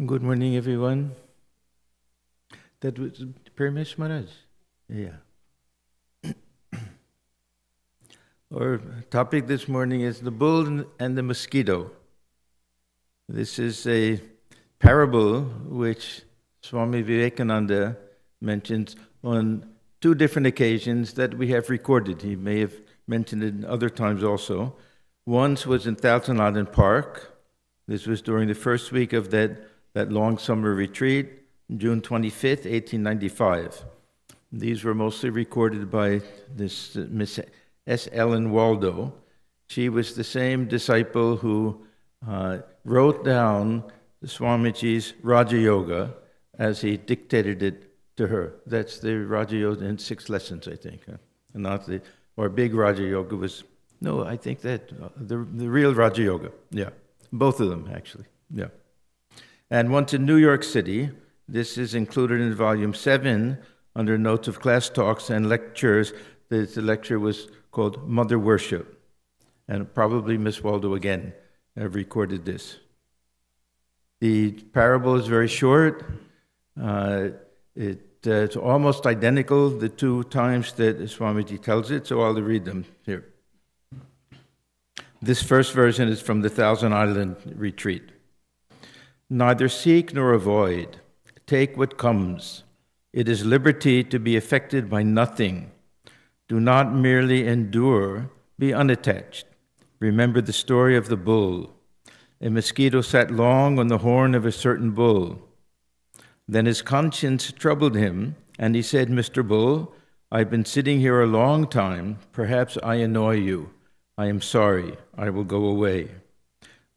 Good morning, everyone. That was Parmesh Maharaj. Yeah. Our topic this morning is the bull and the mosquito. This is a parable which Swami Vivekananda mentions on two different occasions that we have recorded. He may have mentioned it other times also. Once was in Thousand Island Park. This was during the first week of that long summer retreat, June 25th, 1895. These were mostly recorded by this Miss S. Ellen Waldo. She was the same disciple who wrote down the Swamiji's Raja Yoga as he dictated it to her. That's the Raja Yoga in 6 lessons, I think. And not the, or big Raja Yoga was, no, I think that, the real Raja Yoga. Yeah, both of them, actually. Yeah. And once in New York City. This is included in volume 7 under Notes of Class Talks and Lectures. The lecture was called Mother Worship. And probably Miss Waldo again recorded this. The parable is very short. It's almost identical the 2 times that Swamiji tells it, so I'll read them here. This first version is from the Thousand Island Retreat. Neither seek nor avoid. Take what comes. It is liberty to be affected by nothing. Do not merely endure. Be unattached. Remember the story of the bull. A mosquito sat long on the horn of a certain bull. Then his conscience troubled him, and he said, Mr. Bull, I've been sitting here a long time. Perhaps I annoy you. I am sorry. I will go away.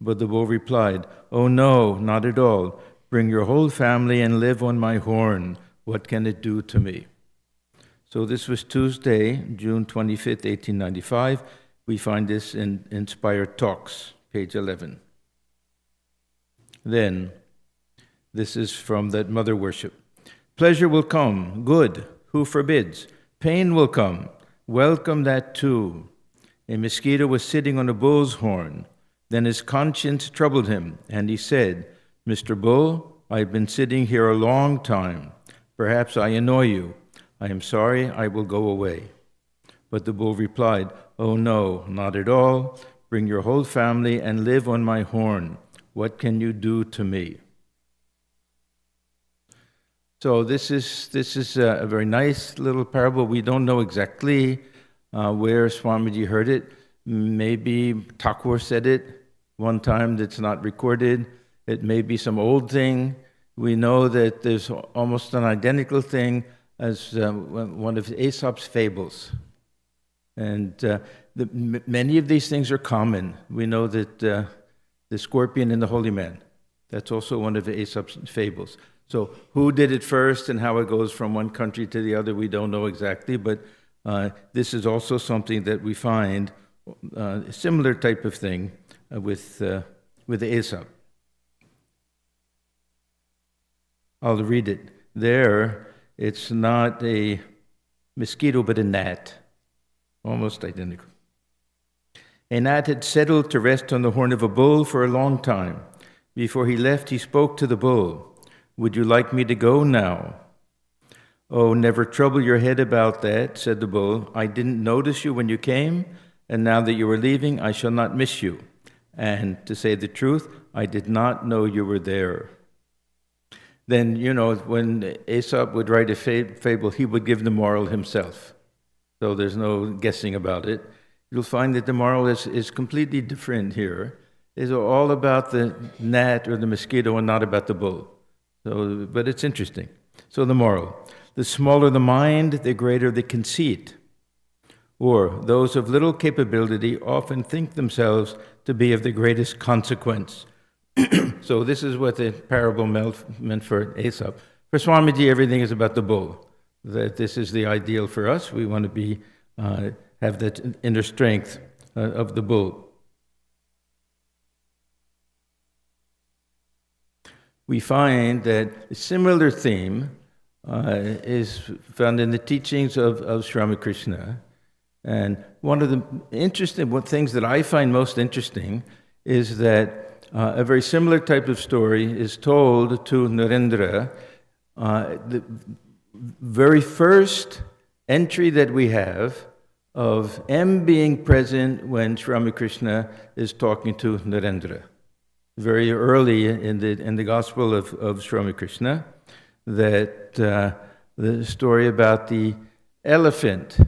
But the bull replied, Oh no, not at all. Bring your whole family and live on my horn. What can it do to me? So this was Tuesday, June 25th, 1895. We find this in Inspired Talks, page 11. Then, this is from that Mother Worship. Pleasure will come, good, who forbids? Pain will come, welcome that too. A mosquito was sitting on a bull's horn. Then his conscience troubled him, and he said, Mr. Bull, I've been sitting here a long time. Perhaps I annoy you. I am sorry, I will go away. But the bull replied, Oh no, not at all. Bring your whole family and live on my horn. What can you do to me? So this is a very nice little parable. We don't know exactly where Swamiji heard it. Maybe Thakur said it one time that's not recorded. It may be some old thing. We know that there's almost an identical thing as one of Aesop's fables. And many of these things are common. We know that the scorpion and the holy man, that's also one of Aesop's fables. So who did it first and how it goes from one country to the other, we don't know exactly, but this is also something that we find, a similar type of thing with Aesop. I'll read it. There, it's not a mosquito, but a gnat. Almost identical. A gnat had settled to rest on the horn of a bull for a long time. Before he left, he spoke to the bull. Would you like me to go now? Oh, never trouble your head about that, said the bull. I didn't notice you when you came, and now that you are leaving, I shall not miss you. And to say the truth, I did not know you were there. Then, when Aesop would write a fable, he would give the moral himself. So there's no guessing about it. You'll find that the moral is completely different here. It's all about the gnat or the mosquito and not about the bull. But it's interesting. So the moral. The smaller the mind, the greater the conceit. Or those of little capability often think themselves to be of the greatest consequence. So this is what the parable meant for Aesop. For Swamiji, everything is about the bull. That this is the ideal for us. We want to have that inner strength of the bull. We find that a similar theme is found in the teachings of Sri Ramakrishna. And one of the interesting things that I find most interesting is that a very similar type of story is told to Narendra. The very first entry that we have of M being present when Sri Ramakrishna is talking to Narendra. Very early in the Gospel of Sri Ramakrishna, that the story about the elephant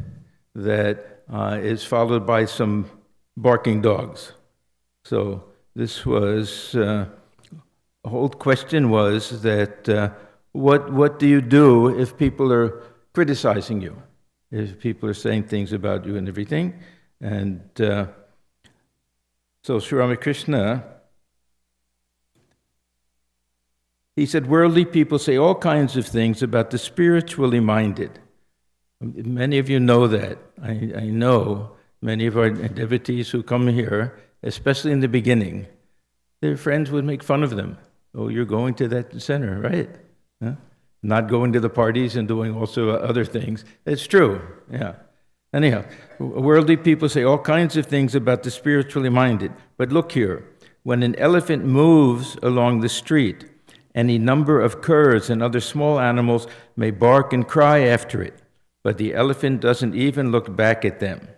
that is followed by some barking dogs. So this was, the whole question was that what do you do if people are criticizing you? If people are saying things about you and everything? And so Sri Ramakrishna, he said, worldly people say all kinds of things about the spiritually minded. Many of you know that. I know many of our devotees who come here, especially in the beginning, their friends would make fun of them. Oh, you're going to that center, right? Huh? Not going to the parties and doing also other things. It's true, yeah. Anyhow, worldly people say all kinds of things about the spiritually minded. But look here, when an elephant moves along the street, any number of curs and other small animals may bark and cry after it, but the elephant doesn't even look back at them.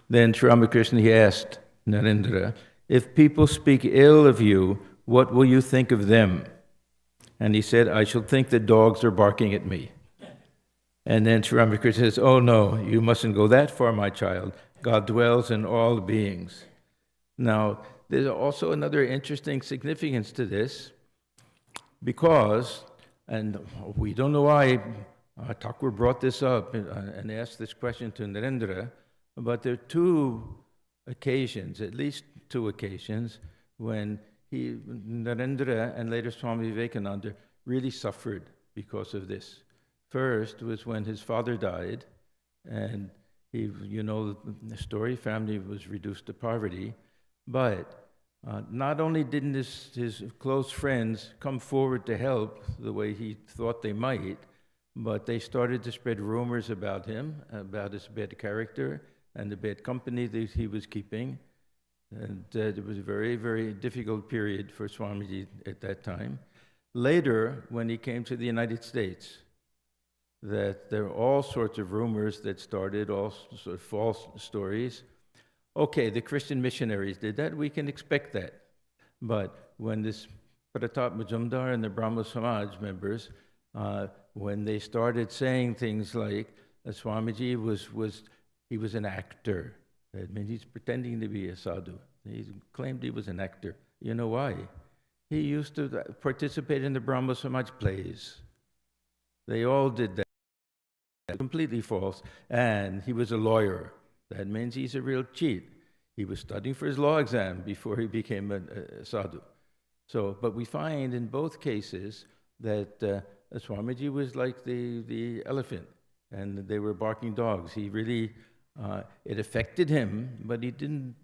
Then Sri Ramakrishna, he asked Narendra, if people speak ill of you, what will you think of them? And he said, I shall think that dogs are barking at me. And then Sri Ramakrishna says, oh no, you mustn't go that far, my child. God dwells in all beings. Now, there's also another interesting significance to this, because, and we don't know why Thakur brought this up and asked this question to Narendra, but there are two occasions, at least two occasions, when Narendra and later Swami Vivekananda really suffered because of this. First was when his father died, and he, you know the story, family was reduced to poverty, but not only didn't his close friends come forward to help the way he thought they might, but they started to spread rumors about him, about his bad character and the bad company that he was keeping. And it was a very, very difficult period for Swamiji at that time. Later, when he came to the United States, that there were all sorts of rumors that started, all sorts of false stories. Okay, the Christian missionaries did that, we can expect that. But when this Pratap Majumdar and the Brahmo Samaj members, when they started saying things like, Swamiji was an actor. That means he's pretending to be a sadhu. He claimed he was an actor. You know why? He used to participate in the Brahmo Samaj plays. They all did that. Completely false. And he was a lawyer. That means he's a real cheat. He was studying for his law exam before he became a sadhu. So, but we find in both cases that Swamiji was like the elephant, and they were barking dogs. He really, it affected him, but he didn't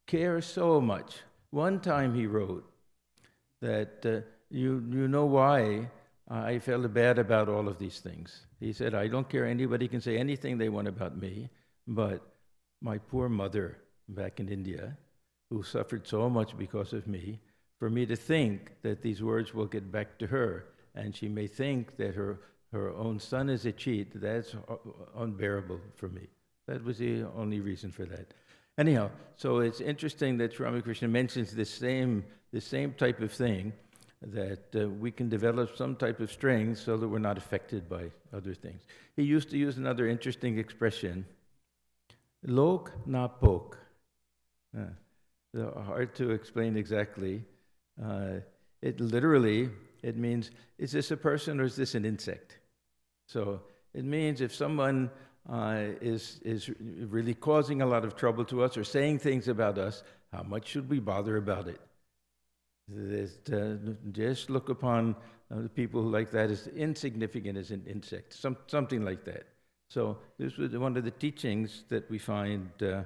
care so much. One time he wrote that, you know why I felt bad about all of these things. He said, I don't care, anybody can say anything they want about me, but my poor mother back in India, who suffered so much because of me, for me to think that these words will get back to her, and she may think that her own son is a cheat, that's unbearable for me. That was the only reason for that. Anyhow, so it's interesting that Sri Ramakrishna mentions the same type of thing, that we can develop some type of strength so that we're not affected by other things. He used to use another interesting expression, lok na pok. Hard to explain exactly. It literally, it means, is this a person or is this an insect? So it means if someone is really causing a lot of trouble to us or saying things about us, how much should we bother about it? Just look upon the people like that as insignificant as an insect, something like that. So this was one of the teachings that we find that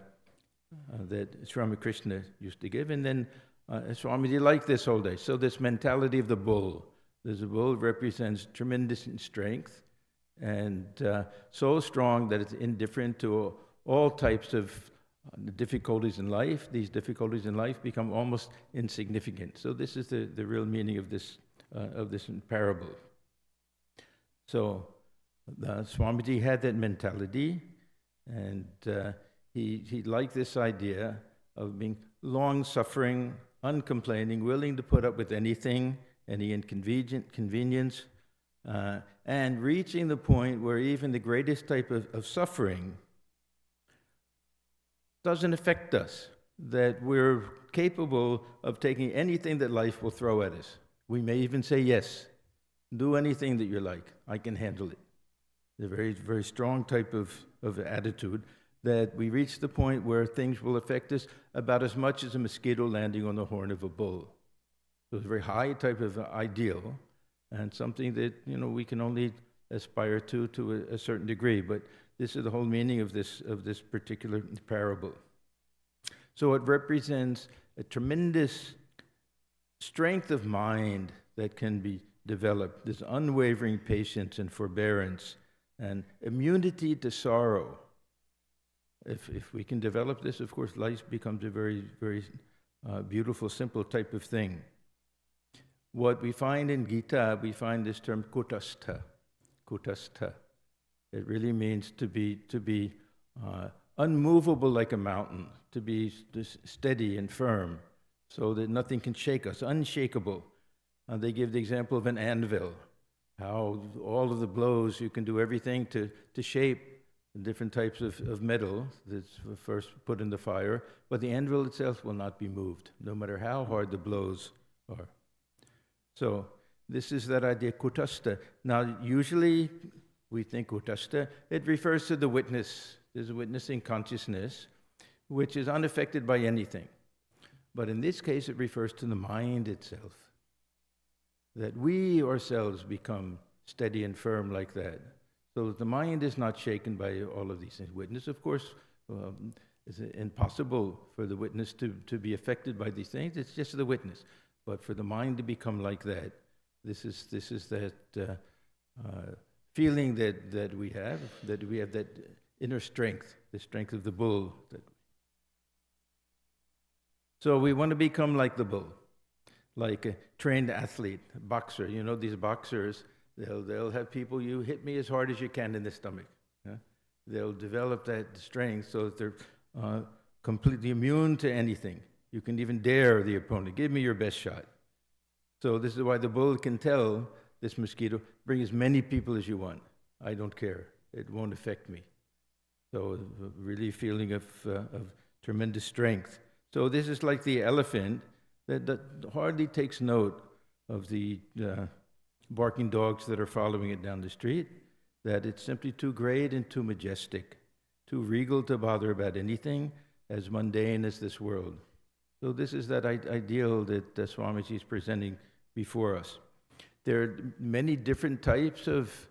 Sri Ramakrishna used to give. And then Swamiji liked this whole day. So this mentality of the bull. The bull represents tremendous strength, and so strong that it's indifferent to all types of the difficulties in life, these difficulties in life become almost insignificant. So this is the real meaning of this parable. So Swamiji had that mentality, and he liked this idea of being long-suffering, uncomplaining, willing to put up with anything, any inconvenience, and reaching the point where even the greatest type of suffering doesn't affect us, that we're capable of taking anything that life will throw at us. We may even say, yes, do anything that you like, I can handle it. A very, very strong type of attitude, that we reach the point where things will affect us about as much as a mosquito landing on the horn of a bull. So it's a very high type of ideal, and something that we can only aspire to a certain degree. But this is the whole meaning of this particular parable. So it represents a tremendous strength of mind that can be developed, this unwavering patience and forbearance and immunity to sorrow. If we can develop this, of course, life becomes a very, very beautiful, simple type of thing. What we find in Gita, we find this term kutastha. Kutastha. It really means to be unmovable like a mountain, to be steady and firm, so that nothing can shake us, unshakable. They give the example of an anvil, how all of the blows, you can do everything to shape different types of metal that's first put in the fire, but the anvil itself will not be moved, no matter how hard the blows are. So this is that idea, kutastha. Now, usually we think kutastha, it refers to the witness. There's a witnessing consciousness, which is unaffected by anything. But in this case, it refers to the mind itself, that we ourselves become steady and firm like that. So that the mind is not shaken by all of these things. Witness, of course, is impossible for the witness to be affected by these things. It's just the witness. But for the mind to become like that, this is that feeling that we have that inner strength, the strength of the bull. So we want to become like the bull, like a trained athlete, a boxer. These boxers, they'll have people, you hit me as hard as you can in the stomach. Yeah? They'll develop that strength so that they're completely immune to anything. You can even dare the opponent, give me your best shot. So this is why the bull can tell this mosquito, bring as many people as you want. I don't care. It won't affect me. So really a feeling of tremendous strength. So this is like the elephant that hardly takes note of the barking dogs that are following it down the street, that it's simply too great and too majestic, too regal to bother about anything as mundane as this world. So this is that ideal that Swamiji is presenting before us. There are many different types of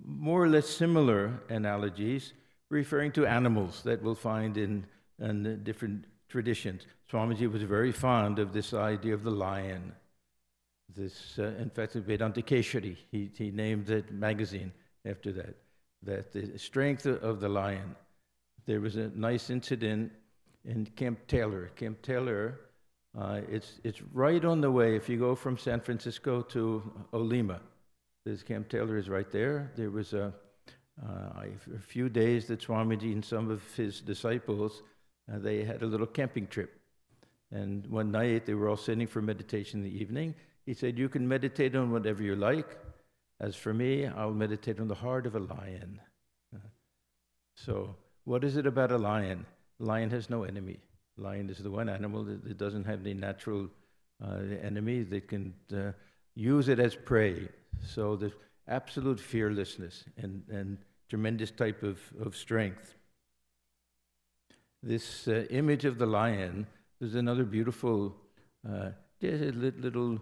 more or less similar analogies referring to animals that we'll find in different traditions. Swamiji was very fond of this idea of the lion. This, in fact, Vedanta Keshari, he named that magazine after that the strength of the lion. There was a nice incident in Camp Taylor. Camp Taylor, it's right on the way. If you go from San Francisco to Olima, this Camp Taylor is right there. There was a few days that Swamiji and some of his disciples, they had a little camping trip. And one night they were all sitting for meditation in the evening. He said, you can meditate on whatever you like. As for me, I'll meditate on the heart of a lion. So what is it about a lion? A lion has no enemy. A lion is the one animal that doesn't have any natural enemy that can use it as prey. So there's absolute fearlessness and tremendous type of strength. This image of the lion, there's another beautiful, just a little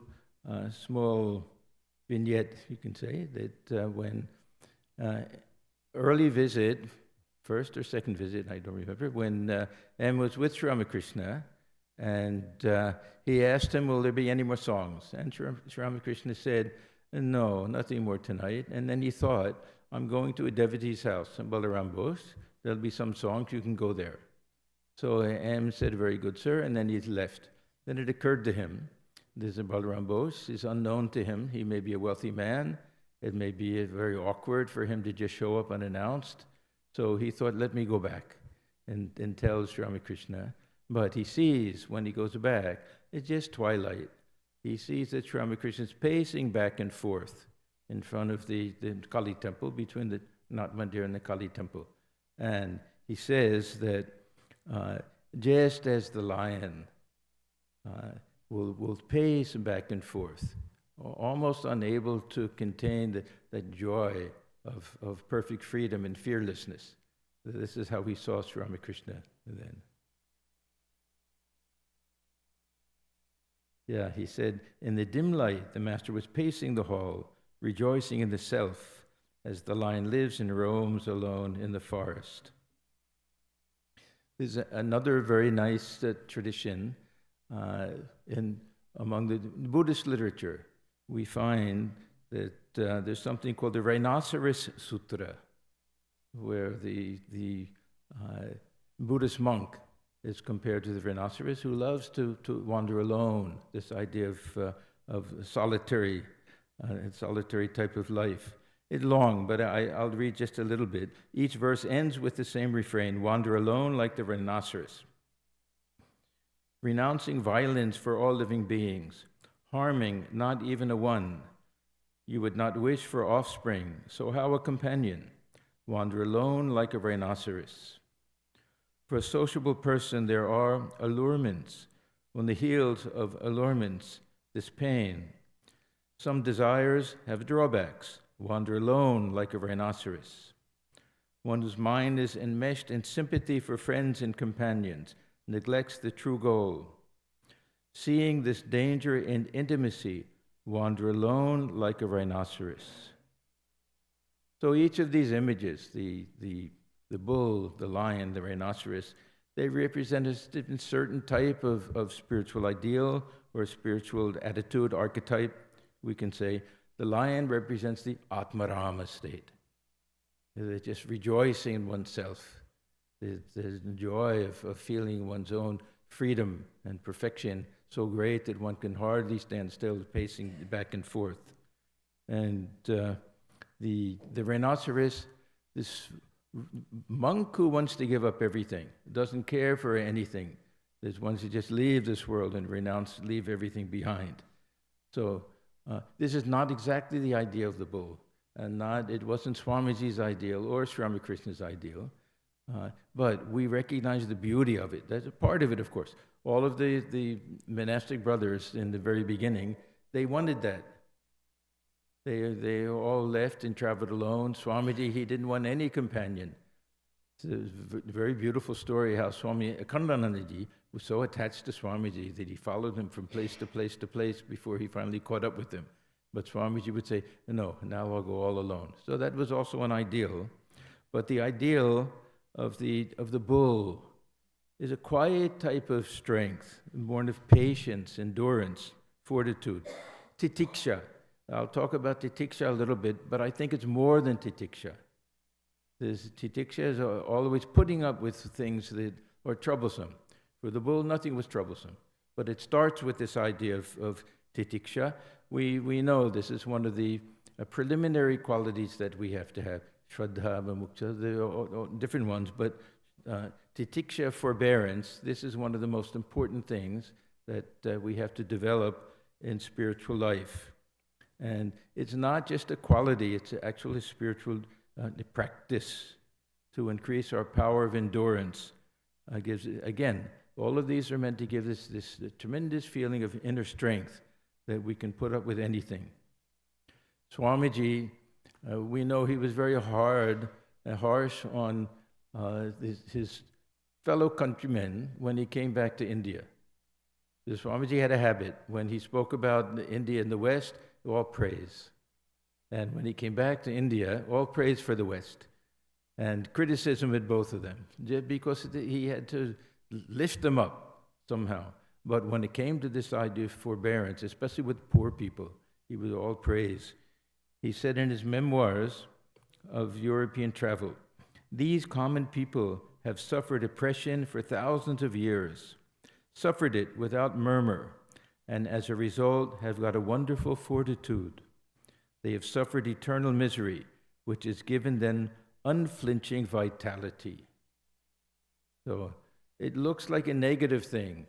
small vignette, you can say, that when early visit, first or second visit, I don't remember, when M was with Sri Ramakrishna, and he asked him, will there be any more songs? And Sri Ramakrishna said, no, nothing more tonight. And then he thought, I'm going to a devotee's house in Belur Math. There'll be some songs, you can go there. So M said, very good, sir, and then he left. Then it occurred to him, this is Balaram Bose, is unknown to him. He may be a wealthy man. It may be very awkward for him to just show up unannounced. So he thought, let me go back and tell Sri Ramakrishna. But he sees, when he goes back, it's just twilight. He sees that Sri Ramakrishna is pacing back and forth in front of the Kali temple, between the Nath Mandir and the Kali temple. And he says that just as the lion will pace back and forth, almost unable to contain the joy of perfect freedom and fearlessness. This is how he saw Sri Ramakrishna then. Yeah, he said, in the dim light, the master was pacing the hall, rejoicing in the self, as the lion lives and roams alone in the forest. There's another very nice tradition among the Buddhist literature. We find that there's something called the Rhinoceros Sutra, where the Buddhist monk is compared to the rhinoceros who loves to wander alone, this idea of solitary type of life. It's long, but I'll read just a little bit. Each verse ends with the same refrain, wander alone like the rhinoceros. Renouncing violence for all living beings, harming not even a one. You would not wish for offspring, so how a companion? Wander alone like a rhinoceros. For a sociable person, there are allurements. On the heels of allurements, this pain. Some desires have drawbacks. Wander alone like a rhinoceros. One whose mind is enmeshed in sympathy for friends and companions neglects the true goal. Seeing this danger in intimacy, wander alone like a rhinoceros. So each of these images, the bull, the lion, the rhinoceros, they represent a certain type of spiritual ideal or spiritual attitude, archetype, we can say. The lion represents the Atmarama state. They're just rejoicing in oneself. The joy of feeling one's own freedom and perfection so great that one can hardly stand still, pacing back and forth. And the rhinoceros, this monk who wants to give up everything, doesn't care for anything. There's ones who just leave this world and leave everything behind. So this is not exactly the idea of the bull, and it wasn't Swamiji's ideal or Sri Ramakrishna's ideal, but we recognize the beauty of it. That's a part of it, of course. All of the monastic brothers in the very beginning, they wanted that. They all left and traveled alone. Swamiji, he didn't want any companion. It's a very beautiful story how Swami Atmajnanananda was so attached to Swamiji that he followed him from place to place to place before he finally caught up with him. But Swamiji would say, no, now I'll go all alone. So that was also an ideal. But the ideal of the bull is a quiet type of strength, born of patience, endurance, fortitude, titiksha. I'll talk about titiksha a little bit, but I think it's more than titiksha. Titiksha is always putting up with things that are troublesome. For the bull, nothing was troublesome. But it starts with this idea of titiksha. We know this is one of the preliminary qualities that we have to have. Shraddha, Mukta, there are different ones, but titiksha, forbearance, this is one of the most important things that we have to develop in spiritual life. And it's not just a quality, it's actually a spiritual practice to increase our power of endurance. Again, all of these are meant to give this tremendous feeling of inner strength that we can put up with anything. Swamiji, we know he was very hard and harsh on his fellow countrymen when he came back to India. The Swamiji had a habit. When he spoke about India and the West, all praise. And when he came back to India, all praise for the West. And criticism at both of them, because he had to lift them up somehow. But when it came to this idea of forbearance, especially with poor people, he was all praise. He said in his memoirs of European travel, these common people have suffered oppression for thousands of years, suffered it without murmur, and as a result have got a wonderful fortitude. They have suffered eternal misery, which has given them unflinching vitality. So it looks like a negative thing,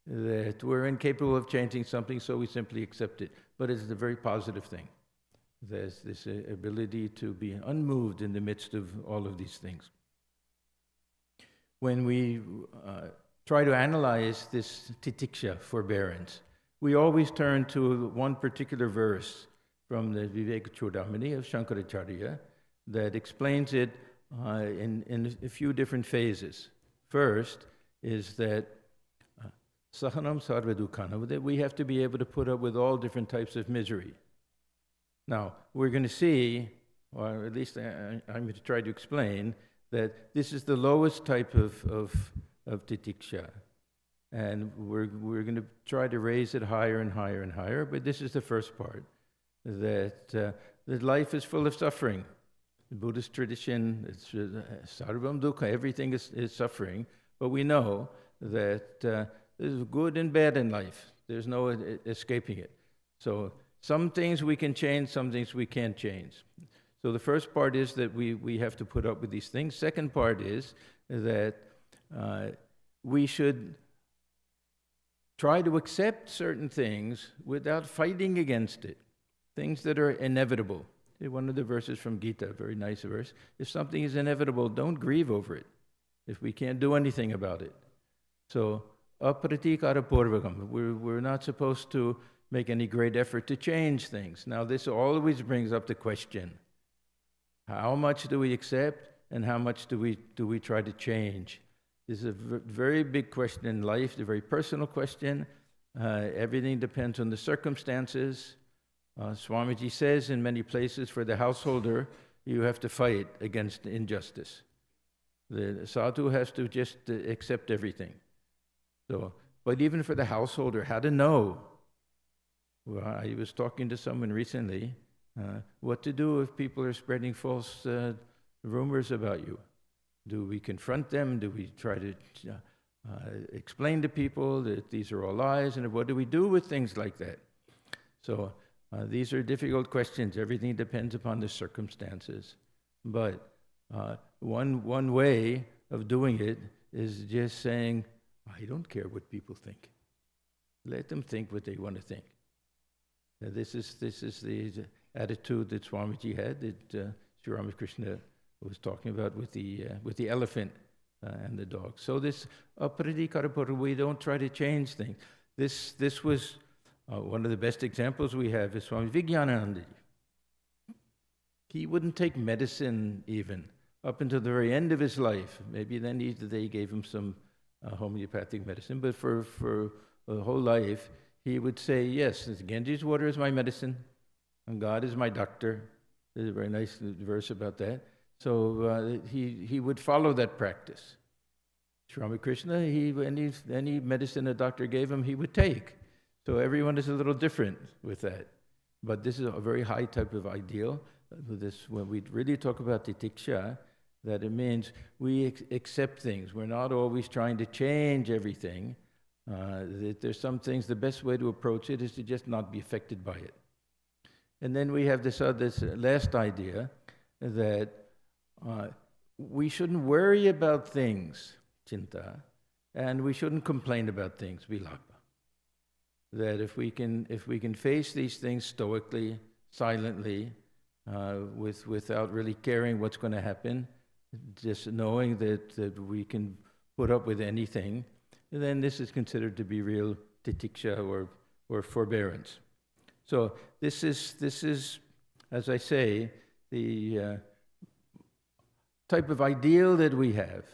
that we're incapable of changing something, so we simply accept it. But it's a very positive thing. There's this ability to be unmoved in the midst of all of these things. When we try to analyze this titiksha, forbearance, we always turn to one particular verse from the Viveka Chudamani of Shankaracharya that explains it in a few different phases. First is that Sahanam sarva dukhanam, that we have to be able to put up with all different types of misery. Now, we're going to see, or at least I'm going to try to explain, that this is the lowest type of titiksha. And we're going to try to raise it higher and higher and higher, but this is the first part, that life is full of suffering. The Buddhist tradition, it's sarvam dukkha, everything is suffering, but we know that there's good and bad in life. There's no escaping it. So some things we can change, some things we can't change. So the first part is that we have to put up with these things. Second part is that we should try to accept certain things without fighting against it, things that are inevitable. One of the verses from Gita, a very nice verse, if something is inevitable, don't grieve over it, if we can't do anything about it. So, apratikara purvakam, we're not supposed to make any great effort to change things. Now, this always brings up the question, how much do we accept and how much do we try to change? This is a very big question in life, a very personal question. Everything depends on the circumstances. Swamiji says in many places, for the householder, you have to fight against injustice. The sadhu has to just accept everything. So, but even for the householder, how to know? Well, I was talking to someone recently, what to do if people are spreading false rumors about you. Do we confront them? Do we try to explain to people that these are all lies? And what do we do with things like that? So these are difficult questions. Everything depends upon the circumstances. But one way of doing it is just saying, I don't care what people think. Let them think what they want to think. This is the attitude that Swamiji had, that Sri Ramakrishna was talking about with the elephant and the dog. So this apradhikarapura, we don't try to change things. This was one of the best examples we have is Swami Vijnanananda. He wouldn't take medicine even up until the very end of his life. Maybe then they gave him some homeopathic medicine, but for the whole life, he would say, yes, Ganges water is my medicine, and God is my doctor. There's a very nice verse about that. So he would follow that practice. Sri Ramakrishna, any medicine a doctor gave him, he would take. So everyone is a little different with that. But this is a very high type of ideal. When we really talk about titiksha, that it means we accept things. We're not always trying to change everything. That there's some things, the best way to approach it is to just not be affected by it. And then we have this last idea that we shouldn't worry about things, chinta, and we shouldn't complain about things, vilapa. That if we can face these things stoically, silently, without really caring what's going to happen, just knowing that we can put up with anything, then this is considered to be real titiksha or forbearance. So this is, as I say, the type of ideal that we have,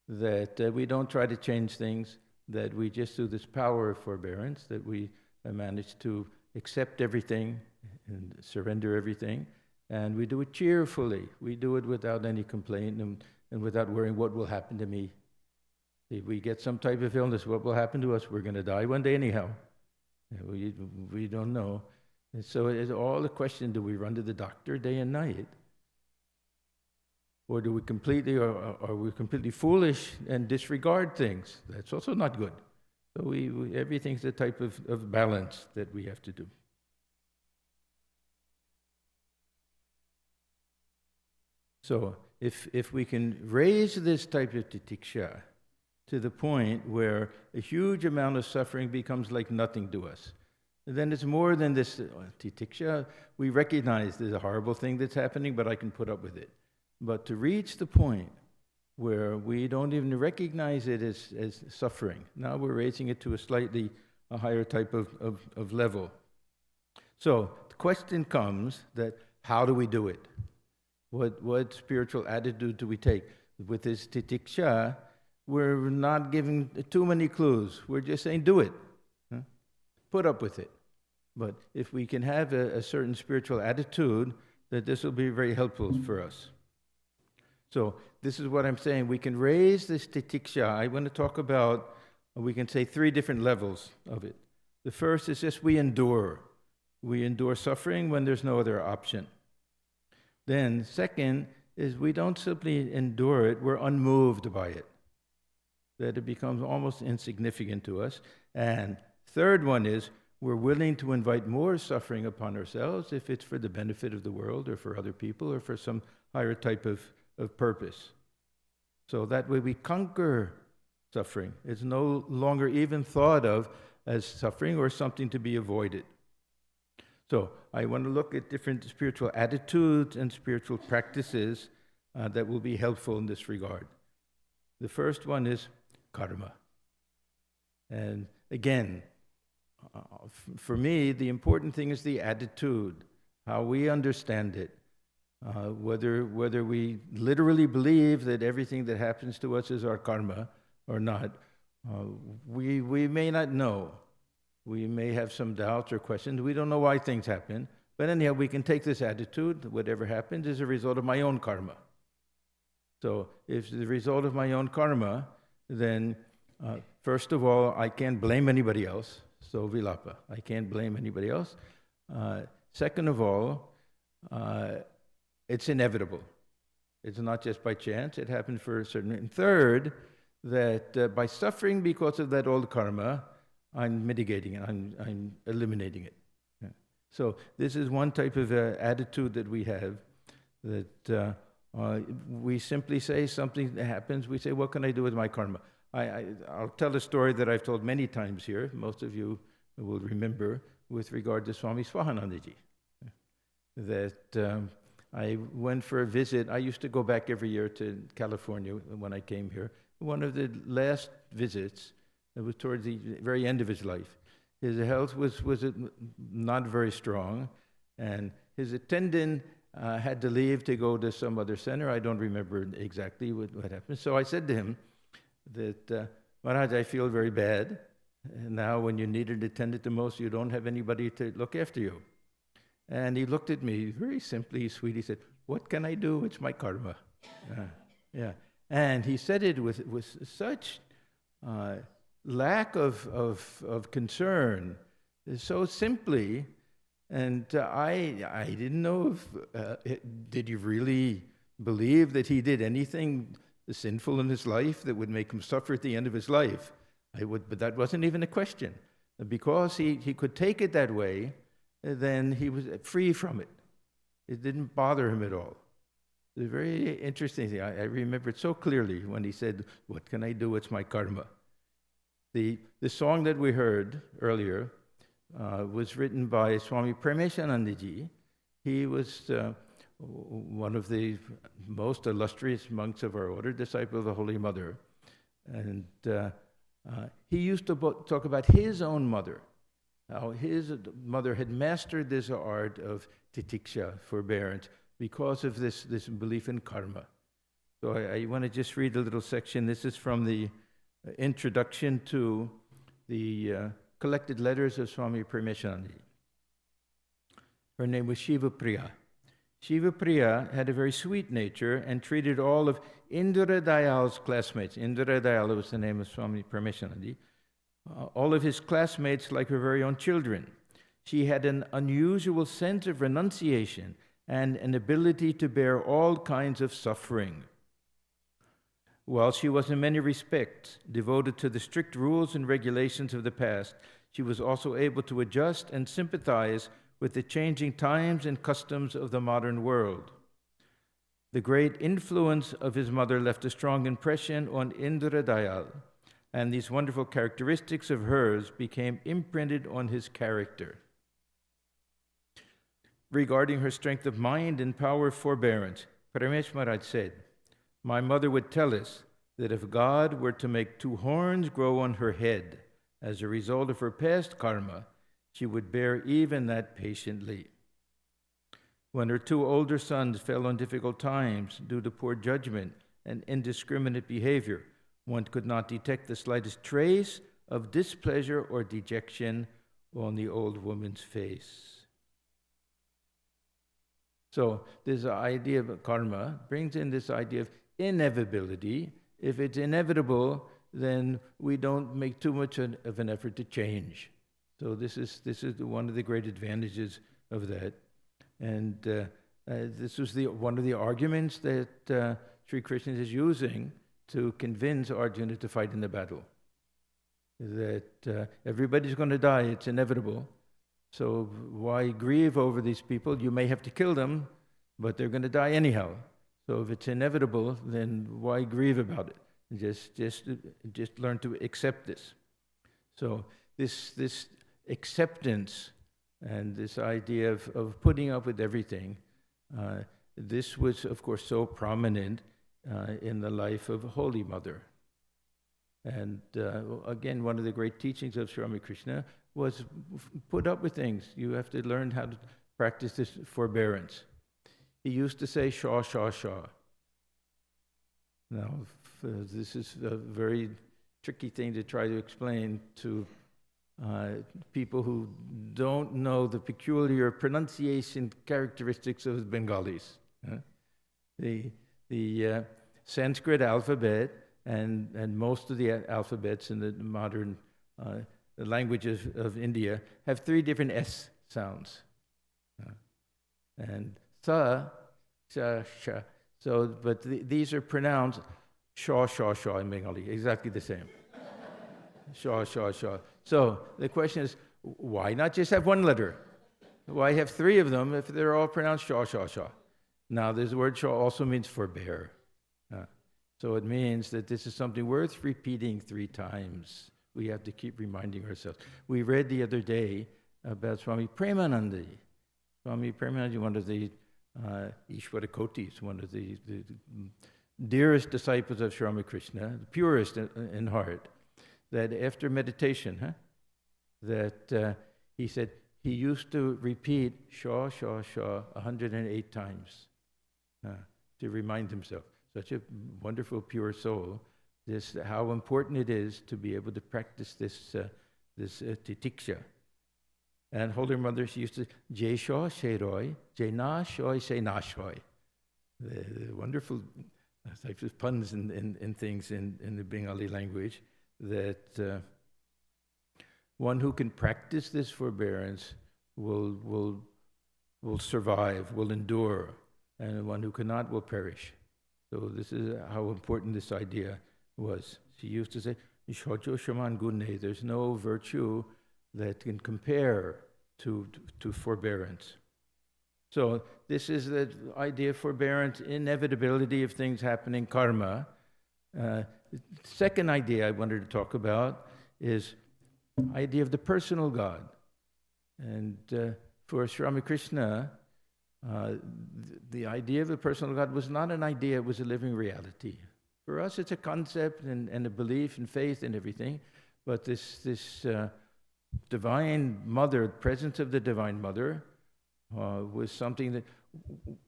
that we don't try to change things, that we just do this power of forbearance, that we manage to accept everything and surrender everything, and we do it cheerfully. We do it without any complaint and without worrying what will happen to me. If we get some type of illness, what will happen to us? We're going to die one day anyhow. We don't know. And so it's all a question, do we run to the doctor day and night? Or do we completely, or are we completely foolish and disregard things? That's also not good. So everything's a type of balance that we have to do. So if we can raise this type of titiksha to the point where a huge amount of suffering becomes like nothing to us, then it's more than this titiksha. We recognize there's a horrible thing that's happening, but I can put up with it. But to reach the point where we don't even recognize it as suffering, now we're raising it to a higher type of level. So the question comes that how do we do it? What spiritual attitude do we take? With this titiksha, we're not giving too many clues. We're just saying, do it. Put up with it. But if we can have a certain spiritual attitude, that this will be very helpful for us. So this is what I'm saying. We can raise this titiksha. I want to talk about, we can say 3 different levels of it. The first is just we endure. We endure suffering when there's no other option. Then second is we don't simply endure it, we're unmoved by it. That it becomes almost insignificant to us. And third one is we're willing to invite more suffering upon ourselves if it's for the benefit of the world or for other people or for some higher type of purpose. So that way we conquer suffering. It's no longer even thought of as suffering or something to be avoided. So I want to look at different spiritual attitudes and spiritual practices that will be helpful in this regard. The first one is karma. And again, for me, the important thing is the attitude, how we understand it. Whether we literally believe that everything that happens to us is our karma or not, we may not know. We may have some doubts or questions. We don't know why things happen. But anyhow, we can take this attitude, whatever happens is a result of my own karma. So if it's the result of my own karma, then first of all, I can't blame anybody else. So vilapa, I can't blame anybody else. Second of all, it's inevitable. It's not just by chance. It happened for a certain... And third, that by suffering because of that old karma, I'm mitigating it, I'm eliminating it. Yeah. So this is one type of attitude that we have, that we simply say something that happens, we say, what can I do with my karma? I'll tell a story that I've told many times here, most of you will remember, with regard to Swami Swahananda ji. That I went for a visit. I used to go back every year to California when I came here. One of the last visits, it was towards the very end of his life. His health was not very strong, and his attendant had to leave to go to some other center. I don't remember exactly what happened. So I said to him that, Maharaj, I feel very bad. And now when you need an attendant the most, you don't have anybody to look after you. And he looked at me very simply, sweet. He said, what can I do? It's my karma. Yeah. And he said it with such... lack of concern, so simply, and I didn't know if, did he really believe that he did anything sinful in his life that would make him suffer at the end of his life? But that wasn't even a question. Because he could take it that way, then he was free from it. It didn't bother him at all. It's a very interesting thing. I remember it so clearly when he said, what can I do? It's my karma. The song that we heard earlier was written by Swami Parameshananda ji. He was one of the most illustrious monks of our order, disciple of the Holy Mother. And he used to talk about his own mother, how his mother had mastered this art of titiksha, forbearance, because of this belief in karma. So I want to just read a little section. This is from the introduction to the collected letters of Swami Parameshananda. Her name was Shiva Priya. Shiva Priya had a very sweet nature and treated all of Indra Dayal's classmates. Indra Dayal was the name of Swami Parameshananda. All of his classmates like her very own children. She had an unusual sense of renunciation and an ability to bear all kinds of suffering. While she was in many respects devoted to the strict rules and regulations of the past, she was also able to adjust and sympathize with the changing times and customs of the modern world. The great influence of his mother left a strong impression on Indra Dayal, and these wonderful characteristics of hers became imprinted on his character. Regarding her strength of mind and power of forbearance, Paramesh Maharaj said, "My mother would tell us that if God were to make 2 horns grow on her head as a result of her past karma, she would bear even that patiently. When her 2 older sons fell on difficult times due to poor judgment and indiscriminate behavior, one could not detect the slightest trace of displeasure or dejection on the old woman's face." So this idea of karma brings in this idea of inevitability. If it's inevitable, then we don't make too much of an effort to change. So this is one of the great advantages of that. And this was one of the arguments that Sri Krishna is using to convince Arjuna to fight in the battle. That everybody's going to die, it's inevitable. So why grieve over these people? You may have to kill them, but they're going to die anyhow. So if it's inevitable, then why grieve about it? Just learn to accept this. So this acceptance and this idea of putting up with everything, this was, of course, so prominent in the life of Holy Mother. And again, one of the great teachings of Sri Ramakrishna was put up with things. You have to learn how to practice this forbearance. He used to say, "Shaw, shaw, shaw." Now, this is a very tricky thing to try to explain to people who don't know the peculiar pronunciation characteristics of Bengalis. The Sanskrit alphabet and most of the alphabets in the modern languages of India have 3 different S sounds. And sa, sha, sha. So, but these are pronounced shaw, shaw, shaw in Bengali, exactly the same. Shaw, shaw, shaw. So the question is, why not just have 1 letter? Why have 3 of them if they're all pronounced shaw, shaw, shaw? Now, this word shaw also means forbear. So it means that this is something worth repeating 3 times. We have to keep reminding ourselves. We read the other day about Swami Premananda. Swami Premananda, one of the Ishwarakotis, one of the dearest disciples of Sri Ramakrishna, the purest in heart, that after meditation, that he said he used to repeat Shaw, Shaw, Shaw 108 times to remind himself. Such a wonderful, pure soul. How important it is to be able to practice this titiksha. And Holy Mother, she used to Jai Shaw Sheroy, Jai Na Shoy Se Na Shoy. The wonderful types of puns and things in the Bengali language, that one who can practice this forbearance will survive, will endure, and one who cannot will perish. So this is how important this idea was. She used to say, "Shojo shaman gunne," there's no virtue that can compare to forbearance. So this is the idea of forbearance, inevitability of things happening, karma. The second idea I wanted to talk about is idea of the personal God. And for Sri Ramakrishna, the idea of a personal God was not an idea, it was a living reality. For us, it's a concept and a belief and faith and everything, but this Divine Mother, presence of the Divine Mother, was something that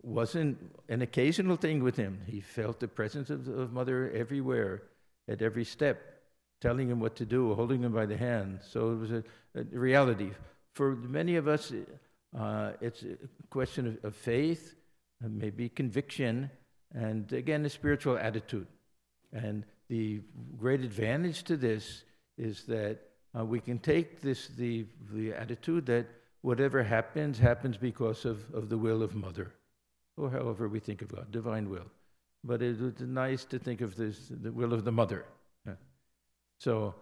wasn't an occasional thing with him. He felt the presence of Mother everywhere, at every step, telling him what to do, holding him by the hand. So it was a reality. For many of us, it's a question of faith, maybe conviction, and again, a spiritual attitude. And the great advantage to this is that we can take the attitude that whatever happens because of the will of Mother. or however we think of God, divine will. But it was nice to think of this, the will of the mother. So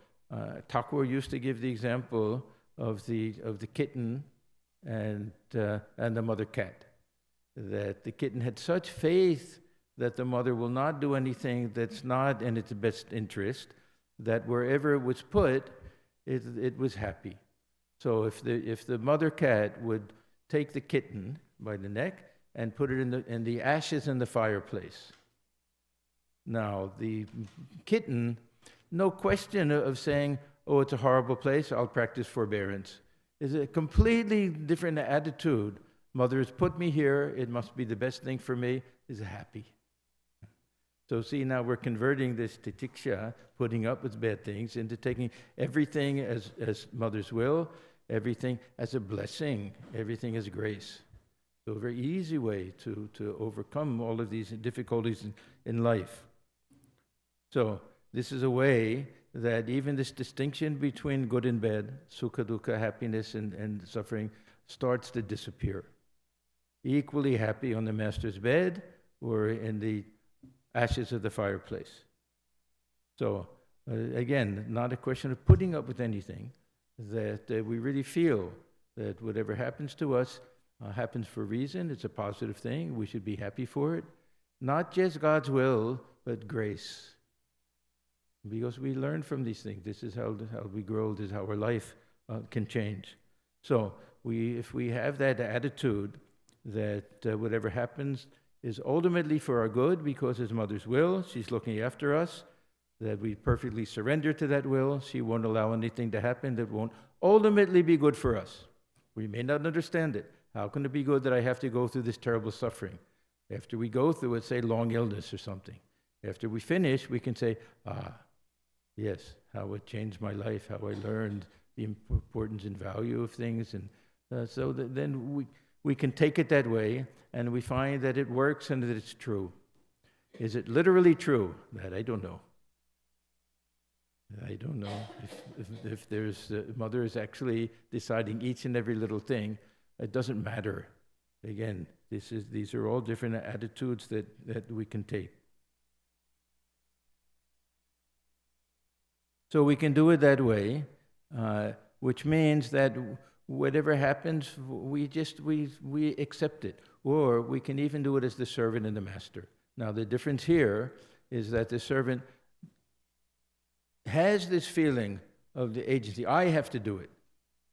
Thakur used to give the example of the kitten and the mother cat. That the kitten had such faith that the mother will not do anything that's not in its best interest, that wherever it was put, it was happy. So if the mother cat would take the kitten by the neck and put it in the ashes in the fireplace. Now the kitten, no question of saying, "Oh, it's a horrible place, I'll practice forbearance." It's a completely different attitude. Mother has put me here, it must be the best thing for me, is happy. So see, now we're converting this titiksha, putting up with bad things, into taking everything as mother's will, everything as a blessing, everything as grace. So a very easy way to overcome all of these difficulties in life. So this is a way that even this distinction between good and bad, sukha, dukkha, happiness and suffering, starts to disappear. Equally happy on the master's bed or in the ashes of the fireplace. So again, not a question of putting up with anything, that we really feel that whatever happens to us happens for a reason, it's a positive thing, we should be happy for it. Not just God's will, but grace. Because we learn from these things. This is how we grow, this is how our life can change. So if we have that attitude that whatever happens is ultimately for our good because it's mother's will, she's looking after us, that we perfectly surrender to that will, she won't allow anything to happen that won't ultimately be good for us. We may not understand it. How can it be good that I have to go through this terrible suffering? After we go through it, say long illness or something. After we finish, we can say, yes, how it changed my life, how I learned the importance and value of things. And so then we can take it that way, and we find that it works and that it's true. Is it literally true? That I don't know. I don't know if there's mother is actually deciding each and every little thing. It doesn't matter. Again, these are all different attitudes that we can take. So we can do it that way, which means that whatever happens, we accept it. Or we can even do it as the servant and the master. Now the difference here is that the servant has this feeling of the agency. I have to do it.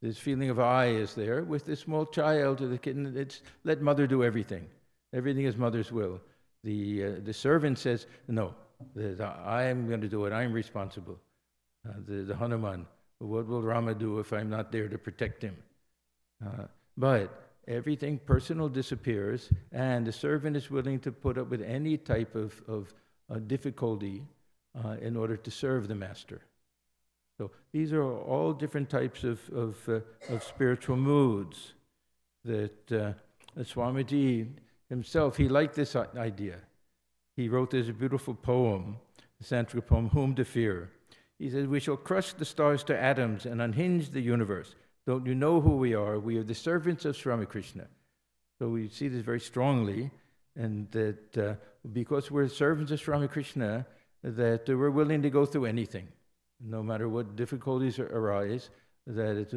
This feeling of I is there. With this small child or the kitten, it's let mother do everything. Everything is mother's will. The servant says, no, I am going to do it. I am responsible. The Hanuman, what will Rama do if I'm not there to protect him? But everything personal disappears, and the servant is willing to put up with any type of difficulty in order to serve the master. So these are all different types of spiritual moods that Swamiji himself, he liked this idea. He wrote this beautiful poem, the Sanskrit poem, Whom to Fear. He says, we shall crush the stars to atoms and unhinge the universe. Don't you know who we are? We are the servants of Sri Ramakrishna. So we see this very strongly, and that because we're servants of Sri Ramakrishna, that we're willing to go through anything, no matter what difficulties arise, that it's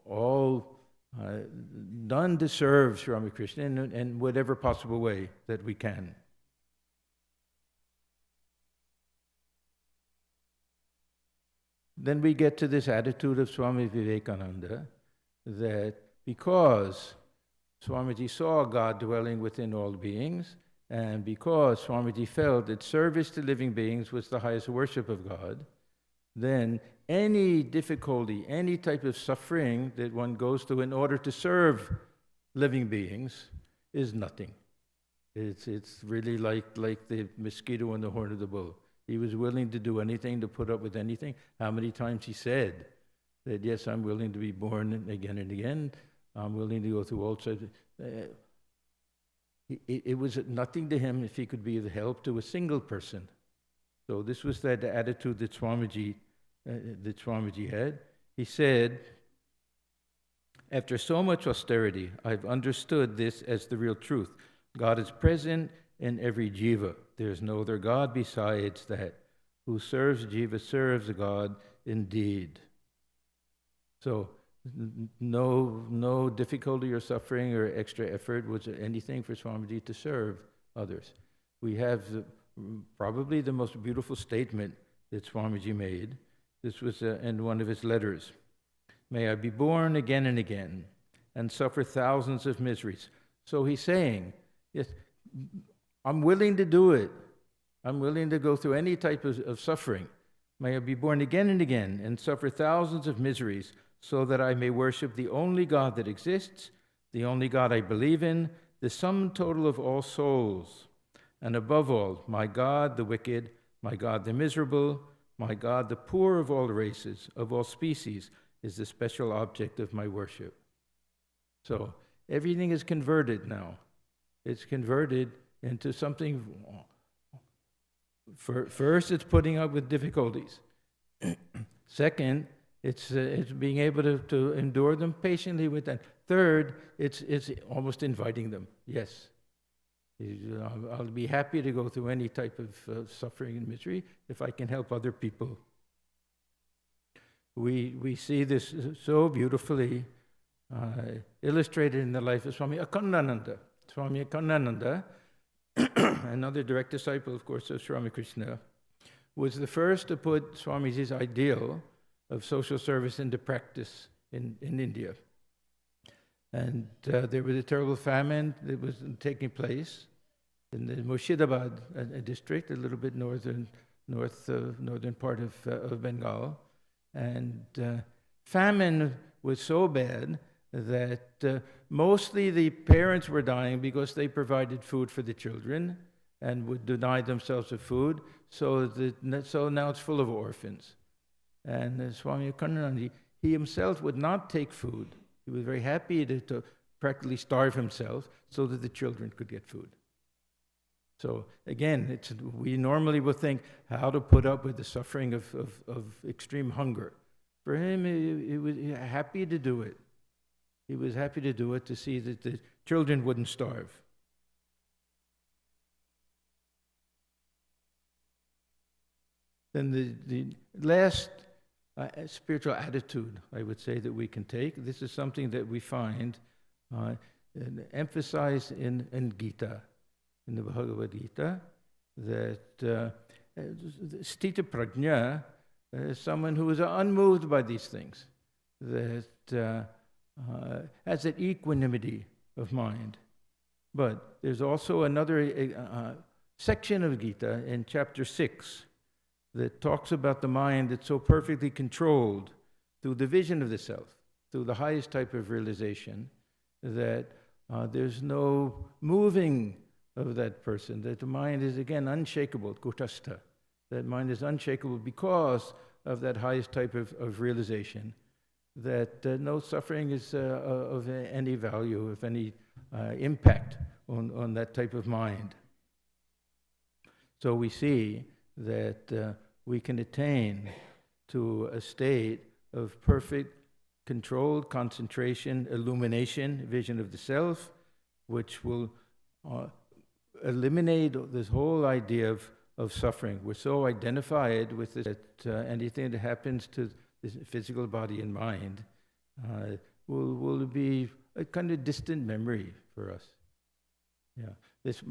all done to serve Sri Ramakrishna in whatever possible way that we can. Then we get to this attitude of Swami Vivekananda, that because Swamiji saw God dwelling within all beings, and because Swamiji felt that service to living beings was the highest worship of God, then any difficulty, any type of suffering that one goes through in order to serve living beings is nothing. It's really like the mosquito and the horn of the bull. He was willing to do anything, to put up with anything. How many times he said that, yes, I'm willing to be born again and again. I'm willing to go through all sorts of... It was nothing to him if he could be of help to a single person. So this was that attitude that Swamiji had. He said, after so much austerity, I've understood this as the real truth. God is present in every jiva. There is no other God besides that. Who serves jiva serves God indeed. So no difficulty or suffering or extra effort was anything for Swamiji to serve others. We have probably the most beautiful statement that Swamiji made. This was in one of his letters. May I be born again and again and suffer thousands of miseries. So he's saying, yes, I'm willing to do it. I'm willing to go through any type of suffering. May I be born again and again and suffer thousands of miseries so that I may worship the only God that exists, the only God I believe in, the sum total of all souls. And above all, my God the wicked, my God the miserable, my God the poor of all races, of all species, is the special object of my worship. So everything is converted now. It's converted into something. First, it's putting up with difficulties. Second, it's being able to endure them patiently with that. Third, it's almost inviting them. Yes, I'll be happy to go through any type of suffering and misery if I can help other people. We see this so beautifully illustrated in the life of Swami Atmajnananda. Swami Atmajnananda, another direct disciple, of course, of Sri Ramakrishna, was the first to put Swamiji's ideal of social service into practice in India. And there was a terrible famine that was taking place in the Mosquito district, a little bit northern part of Bengal. And famine was so bad that mostly the parents were dying because they provided food for the children and would deny themselves of food. So now it's full of orphans. And Swami Atmajnananda, he himself would not take food. He was very happy to practically starve himself so that the children could get food. So again, we normally would think how to put up with the suffering of extreme hunger. For him, he was happy to do it. He was happy to do it to see that the children wouldn't starve. Then the last spiritual attitude, I would say, that we can take, this is something that we find emphasized in Gita, in the Bhagavad Gita, that stita prajna is someone who is unmoved by these things, that has that equanimity of mind. But there's also another section of Gita in chapter 6 that talks about the mind that's so perfectly controlled through the vision of the self, through the highest type of realization, that there's no moving of that person, that the mind is, again, unshakable, kutastha. That mind is unshakable because of that highest type of realization, that no suffering is of any value, of any impact on that type of mind. So we see that we can attain to a state of perfect controlled concentration, illumination, vision of the self, which will eliminate this whole idea of suffering. We're so identified with this that anything that happens to this physical body and mind will be a kind of distant memory for us. Yeah, this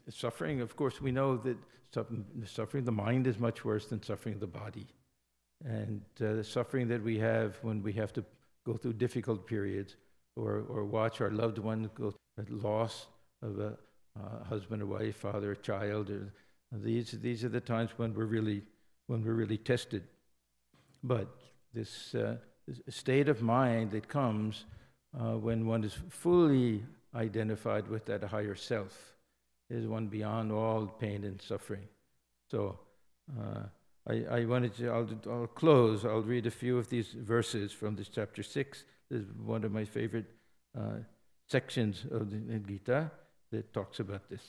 suffering, of course, we know that suffering of the mind is much worse than suffering of the body. And the suffering that we have when we have to go through difficult periods or watch our loved one go through loss of a husband or wife, father or child, these are the times when we're really tested. But this state of mind that comes when one is fully identified with that higher self is one beyond all pain and suffering. So I wanted to, I'll close, I'll read a few of these verses from this chapter 6. This is one of my favorite sections of the Gita that talks about this.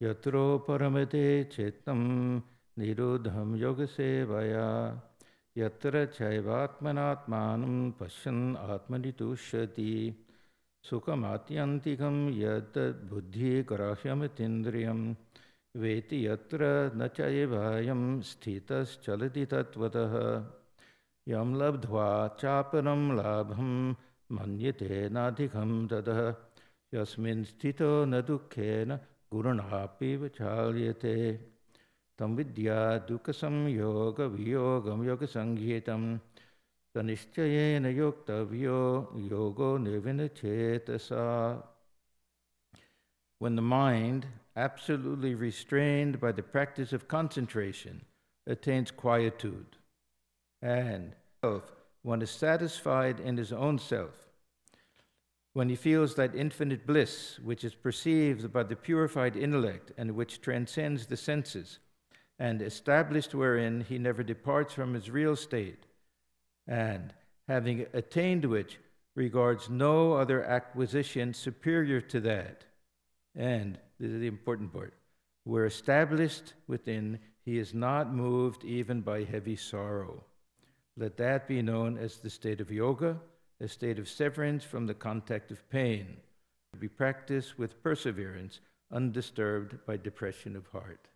Yatro paramate chetam nirodham yoga sevaya yatra chaivatmanatmanam pasyan atmanitushati Sukhamatyantikam yad buddhi grahyamitindriyam veti yatra na chayevayam sthitas chalati tatvatah yam labdhva chaparam labham manyate nadhikam tadah yasmin sthito na dukkhena gurunapi vachalyate tam vidya dukkasam yoga viyogam yoga sanghitam tanishchayena yoktavyo yogo nirvinachetasa. When the mind, absolutely restrained by the practice of concentration, attains quietude, and one is satisfied in his own self, when he feels that infinite bliss which is perceived by the purified intellect and which transcends the senses, and established wherein he never departs from his real state, and, having attained which, regards no other acquisition superior to that, and, this is the important part, where established within, he is not moved even by heavy sorrow. Let that be known as the state of yoga, a state of severance from the contact of pain, to be practiced with perseverance, undisturbed by depression of heart.